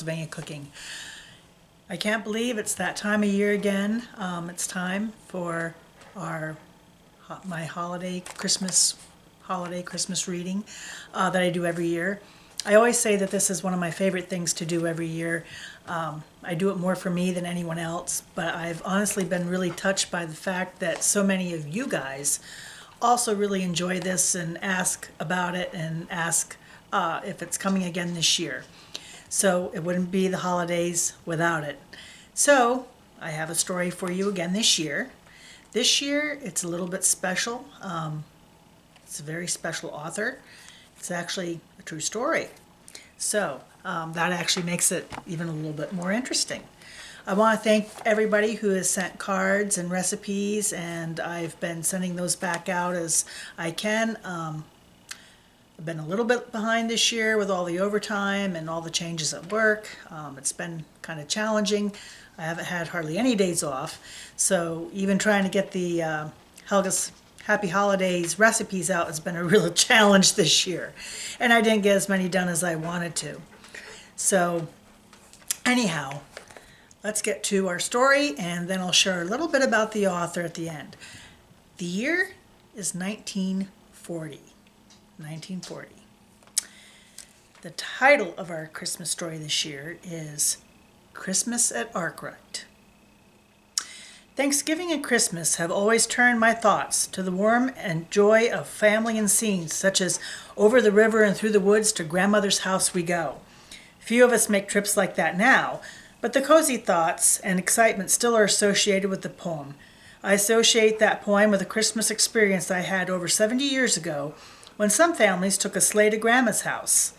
Pennsylvania cooking. I can't believe it's that time of year again. It's time for my Christmas reading that I do every year. I always say that this is one of my favorite things to do every year. I do it more for me than anyone else, but I've honestly been really touched by the fact that so many of you guys also really enjoy this and ask about it and ask if it's coming again this year. So it wouldn't be the holidays without it. So I have a story for you again this year. This year it's a little bit special. It's a very special author. It's actually a true story. So that actually makes it even a little bit more interesting. I want to thank everybody who has sent cards and recipes, and I've been sending those back out as I can. I've been a little bit behind this year with all the overtime and all the changes at work. It's been kind of challenging. I haven't had hardly any days off, so even trying to get the Helga's Happy Holidays recipes out has been a real challenge this year, and I didn't get as many done as I wanted to. So anyhow, let's get to our story, and then I'll share a little bit about the author at the end. The year is 1940. 1940. The title of our Christmas story this year is Christmas at Arkwright. Thanksgiving and Christmas have always turned my thoughts to the warmth and joy of family and scenes, such as over the river and through the woods to grandmother's house we go. Few of us make trips like that now, but the cozy thoughts and excitement still are associated with the poem. I associate that poem with a Christmas experience I had over 70 years ago when some families took a sleigh to Grandma's house.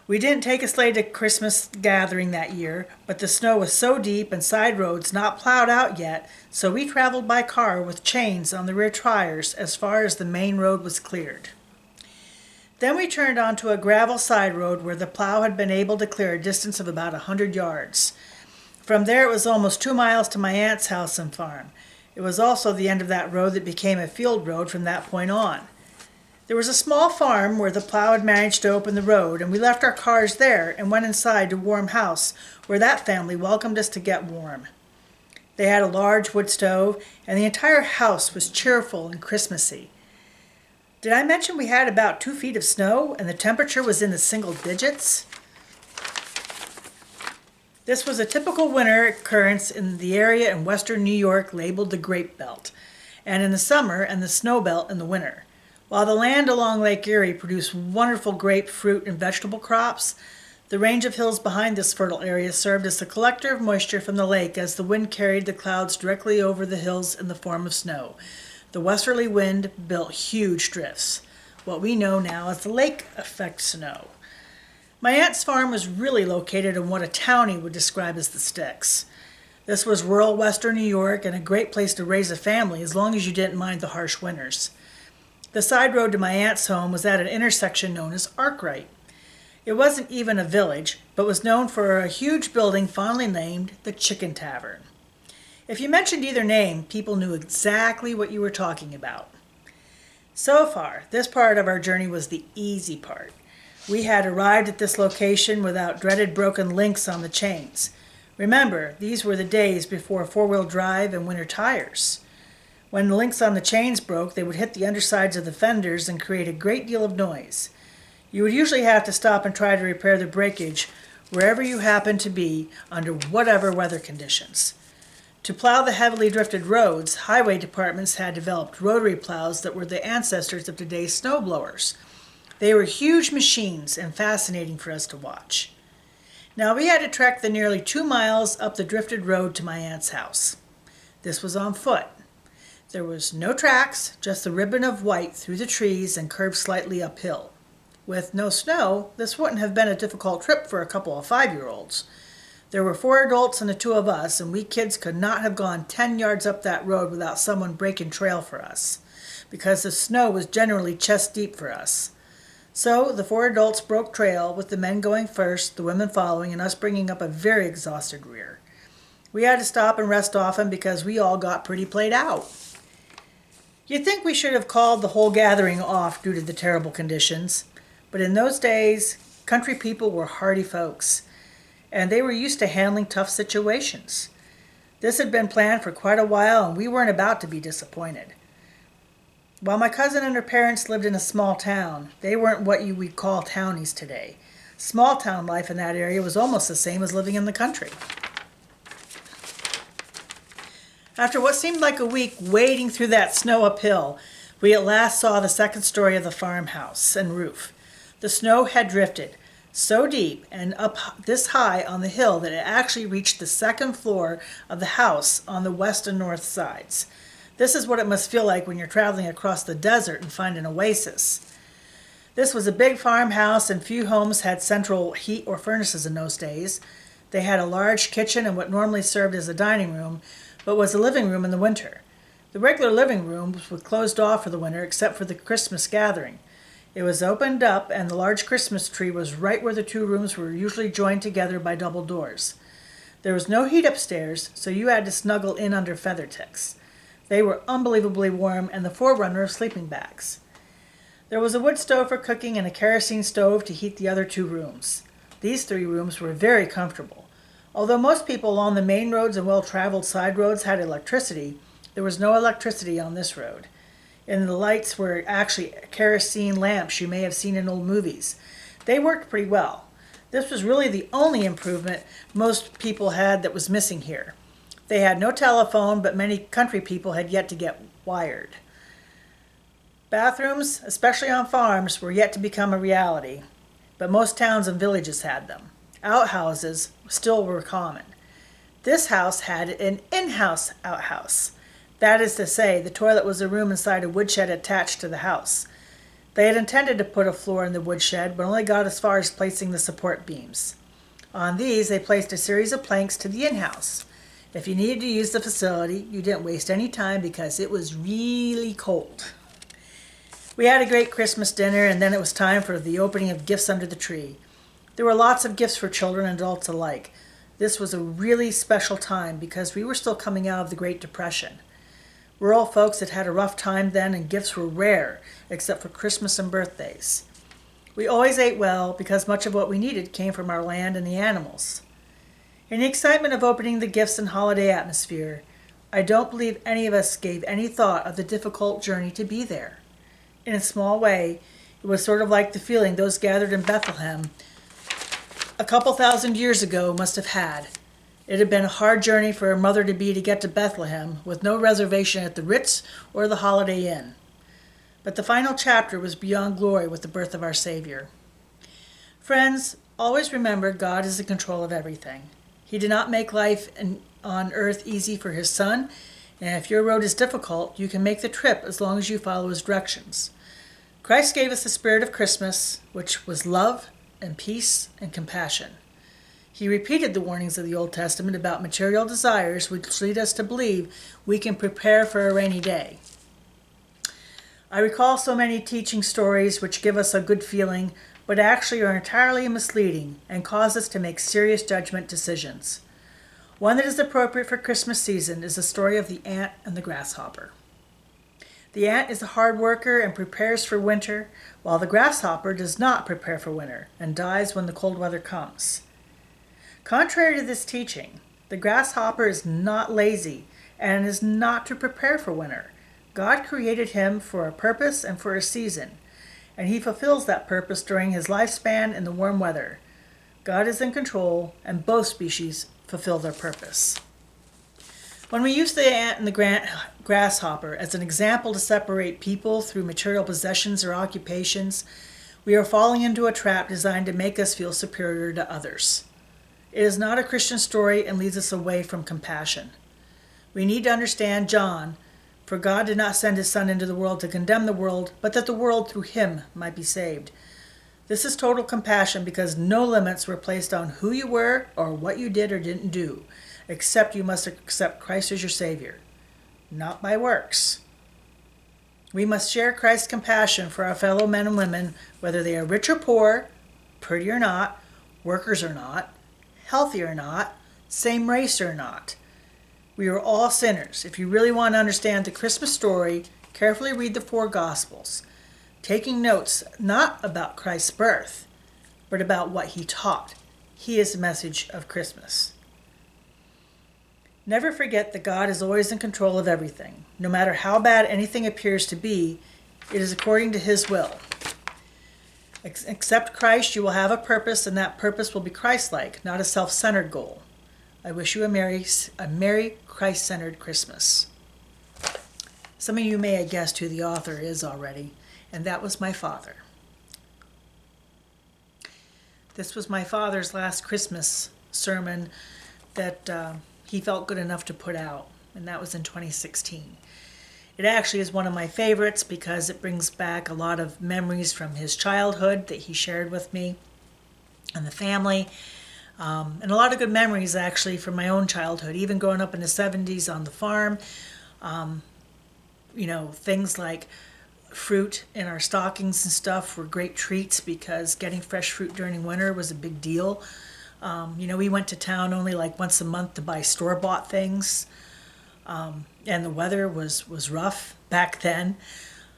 We didn't take a sleigh to Christmas gathering that year, but the snow was so deep and side roads not plowed out yet, so we traveled by car with chains on the rear tires as far as the main road was cleared. Then we turned onto a gravel side road where the plow had been able to clear a distance of about 100 yards. From there it was almost 2 miles to my aunt's house and farm. It was also the end of that road that became a field road from that point on. There was a small farm where the plow had managed to open the road, and we left our cars there and went inside to a warm house where that family welcomed us to get warm. They had a large wood stove, and the entire house was cheerful and Christmassy. Did I mention we had about 2 feet of snow and the temperature was in the single digits? This was a typical winter occurrence in the area in western New York labeled the Grape Belt, and in the summer and the Snow Belt in the winter. While the land along Lake Erie produced wonderful grape, fruit, and vegetable crops, the range of hills behind this fertile area served as a collector of moisture from the lake as the wind carried the clouds directly over the hills in the form of snow. The westerly wind built huge drifts, what we know now as the lake effect snow. My aunt's farm was really located in what a townie would describe as the sticks. This was rural western New York and a great place to raise a family as long as you didn't mind the harsh winters. The side road to my aunt's home was at an intersection known as Arkwright. It wasn't even a village, but was known for a huge building fondly named the Chicken Tavern. If you mentioned either name, people knew exactly what you were talking about. So far, this part of our journey was the easy part. We had arrived at this location without dreaded broken links on the chains. Remember, these were the days before four-wheel drive and winter tires. When the links on the chains broke, they would hit the undersides of the fenders and create a great deal of noise. You would usually have to stop and try to repair the breakage wherever you happened to be under whatever weather conditions. To plow the heavily drifted roads, highway departments had developed rotary plows that were the ancestors of today's snowblowers. They were huge machines and fascinating for us to watch. Now we had to trek the nearly 2 miles up the drifted road to my aunt's house. This was on foot. There was no tracks, just a ribbon of white through the trees and curved slightly uphill. With no snow, this wouldn't have been a difficult trip for a couple of 5-year-olds. There were 4 adults and the 2 of us, and we kids could not have gone 10 yards up that road without someone breaking trail for us, because the snow was generally chest deep for us. So the 4 adults broke trail, with the men going first, the women following, and us bringing up a very exhausted rear. We had to stop and rest often because we all got pretty played out. You'd think we should have called the whole gathering off due to the terrible conditions, but in those days, country people were hardy folks. and they were used to handling tough situations. This had been planned for quite a while, and we weren't about to be disappointed. While my cousin and her parents lived in a small town, they weren't what you would call townies today. Small town life in that area was almost the same as living in the country. After what seemed like a week wading through that snow uphill, we at last saw the second story of the farmhouse and roof. The snow had drifted so deep and up this high on the hill that it actually reached the second floor of the house on the west and north sides. This is what it must feel like when you're traveling across the desert and find an oasis. This was a big farmhouse, and few homes had central heat or furnaces in those days. They had a large kitchen and what normally served as a dining room, but was a living room in the winter. The regular living room was closed off for the winter except for the Christmas gathering. It was opened up, and the large Christmas tree was right where the two rooms were usually joined together by double doors. There was no heat upstairs, so you had to snuggle in under feather ticks. They were unbelievably warm and the forerunner of sleeping bags. There was a wood stove for cooking and a kerosene stove to heat the other two rooms. These three rooms were very comfortable. Although most people along the main roads and well-traveled side roads had electricity, there was no electricity on this road. And the lights were actually kerosene lamps you may have seen in old movies. They worked pretty well. This was really the only improvement most people had that was missing here. They had no telephone, but many country people had yet to get wired. Bathrooms, especially on farms, were yet to become a reality, but most towns and villages had them. Outhouses still were common. This house had an in-house outhouse. That is to say, the toilet was a room inside a woodshed attached to the house. They had intended to put a floor in the woodshed, but only got as far as placing the support beams. On these, they placed a series of planks to the in-house. If you needed to use the facility, you didn't waste any time because it was really cold. We had a great Christmas dinner, and then it was time for the opening of gifts under the tree. There were lots of gifts for children and adults alike. This was a really special time because we were still coming out of the Great Depression. Rural folks had had a rough time then, and gifts were rare, except for Christmas and birthdays. We always ate well because much of what we needed came from our land and the animals. In the excitement of opening the gifts and holiday atmosphere, I don't believe any of us gave any thought of the difficult journey to be there. In a small way, it was sort of like the feeling those gathered in Bethlehem a couple thousand years ago must have had. It had been a hard journey for a mother-to-be to get to Bethlehem with no reservation at the Ritz or the Holiday Inn. But the final chapter was beyond glory with the birth of our Savior. Friends, always remember God is in control of everything. He did not make life on earth easy for his Son, and if your road is difficult, you can make the trip as long as you follow his directions. Christ gave us the spirit of Christmas, which was love and peace and compassion. He repeated the warnings of the Old Testament about material desires, which lead us to believe we can prepare for a rainy day. I recall so many teaching stories which give us a good feeling, but actually are entirely misleading and cause us to make serious judgment decisions. One that is appropriate for Christmas season is the story of the ant and the grasshopper. The ant is a hard worker and prepares for winter, while the grasshopper does not prepare for winter and dies when the cold weather comes. Contrary to this teaching, the grasshopper is not lazy and is not to prepare for winter. God created him for a purpose and for a season, and he fulfills that purpose during his lifespan in the warm weather. God is in control, and both species fulfill their purpose. When we use the ant and the grasshopper as an example to separate people through material possessions or occupations, we are falling into a trap designed to make us feel superior to others. It is not a Christian story and leads us away from compassion. We need to understand John, for God did not send his Son into the world to condemn the world, but that the world through him might be saved. This is total compassion because no limits were placed on who you were or what you did or didn't do, except you must accept Christ as your Savior, not by works. We must share Christ's compassion for our fellow men and women, whether they are rich or poor, pretty or not, workers or not, healthy or not, same race or not. We are all sinners. If you really want to understand the Christmas story, carefully read the four Gospels, taking notes not about Christ's birth, but about what he taught. He is the message of Christmas. Never forget that God is always in control of everything. No matter how bad anything appears to be, it is according to His will. Accept Christ, you will have a purpose, and that purpose will be Christ-like, not a self-centered goal. I wish you a merry Christ-centered Christmas. Some of you may have guessed who the author is already, and that was my father. This was my father's last Christmas sermon that he felt good enough to put out, and that was in 2016. It actually is one of my favorites because it brings back a lot of memories from his childhood that he shared with me and the family, and a lot of good memories actually from my own childhood, even growing up in the 70s on the farm. Things like fruit in our stockings and stuff were great treats because getting fresh fruit during winter was a big deal. We went to town only like once a month to buy store-bought things. And the weather was rough back then.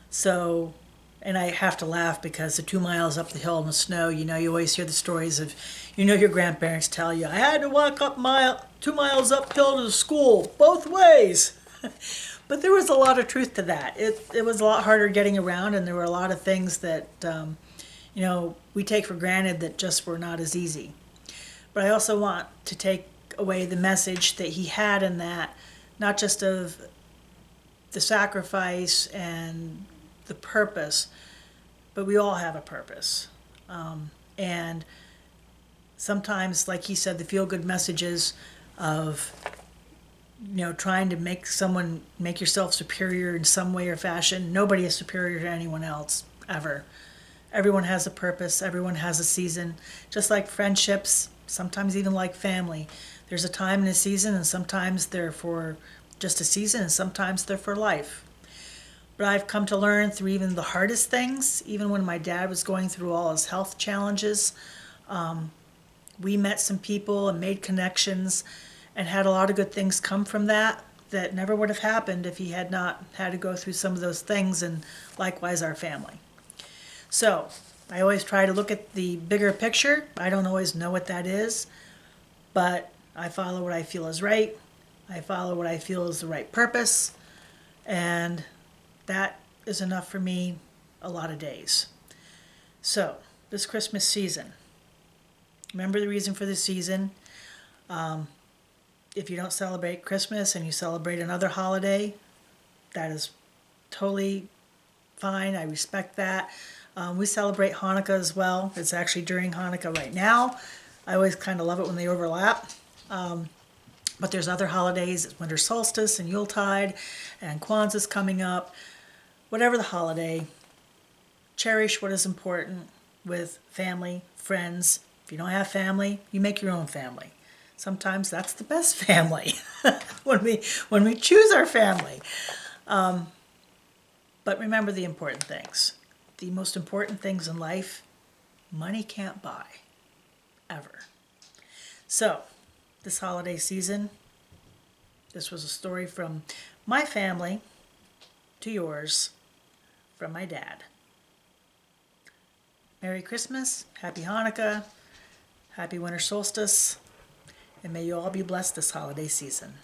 So, and I have to laugh because the 2 miles up the hill in the snow, you always hear the stories of, your grandparents tell you, I had to walk 2 miles uphill to the school, both ways. But there was a lot of truth to that. It was a lot harder getting around, and there were a lot of things that, we take for granted that just were not as easy. But I also want to take away the message that he had in that, not just of the sacrifice and the purpose, but we all have a purpose. And sometimes, like he said, the feel-good messages of, trying to make yourself superior in some way or fashion. Nobody is superior to anyone else, ever. Everyone has a purpose. Everyone has a season. Just like friendships, sometimes even like family. There's a time and a season, and sometimes they're for just a season, and sometimes they're for life. But I've come to learn through even the hardest things, even when my dad was going through all his health challenges, we met some people and made connections and had a lot of good things come from that never would have happened if he had not had to go through some of those things, and likewise our family. So I always try to look at the bigger picture. I don't always know what that is, but I follow what I feel is right. I follow what I feel is the right purpose, and that is enough for me a lot of days. So, this Christmas season, remember the reason for the season. If you don't celebrate Christmas and you celebrate another holiday, that is totally fine. I respect that. We celebrate Hannukah as well. It's actually during Hannukah right now. I always kind of love it when they overlap. But there's other holidays. It's winter solstice and Yuletide, and Kwanza's coming up. Whatever the holiday, cherish what is important with family, friends. If you don't have family, you make your own family. Sometimes that's the best family when we choose our family. But remember the important things. The most important things in life, money can't buy, ever. So, this holiday season, this was a story from my family to yours, from my dad. Merry Christmas, Happy Hanukkah, Happy Winter Solstice, and may you all be blessed this holiday season.